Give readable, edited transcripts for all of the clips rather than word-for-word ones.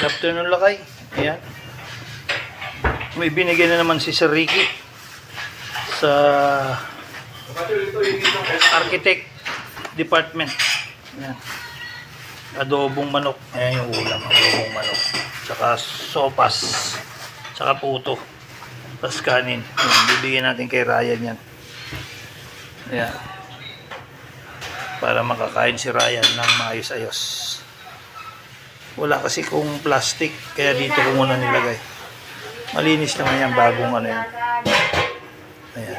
Afternoon lakay. Ayan. May binigay na naman si Sir Ricky sa architect department. Ayan. Adobong manok. Ayan yung ulam. Adobong manok. Tsaka sopas. Tsaka puto. Tapos kanin. Ayan. Bibigyan natin kay Ryan yan. Ayan. Para makakain si Ryan ng maayos-ayos. Wala kasi kung plastic. Kaya dito ko muna nilagay. Malinis naman yan. Bagong ano yan. Ayan.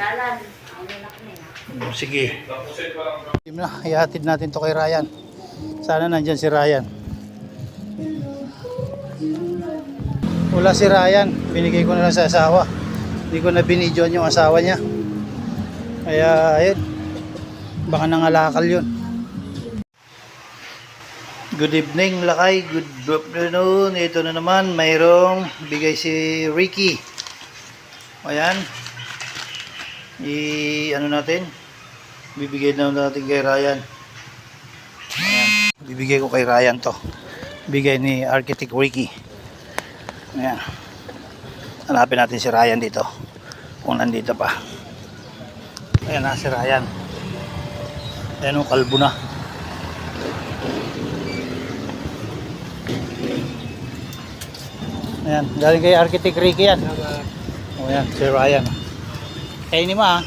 Sige. Ihatid natin to kay Ryan. Sana nandyan si Ryan. Wala si Ryan. Binigay ko na lang sa asawa. Hindi ko na binidyoan yung asawa niya. Kaya ayun. Baka nangalakal yun. Good evening lakay. Good afternoon. Ito na naman. Mayroong bigay si Ricky. Ayan. Ano natin? Bibigay na natin kay Ryan. Ayan. Bibigay ko kay Ryan to. Bigay ni Architect Ricky. Ayan. Hanapin natin si Ryan dito. Kung nandito pa. Ayan na si Ryan. Ayan o, kalbo na. Ayan. Galing kay Architect Ricky yan. O yan, si Ryan. Kainin mo ah.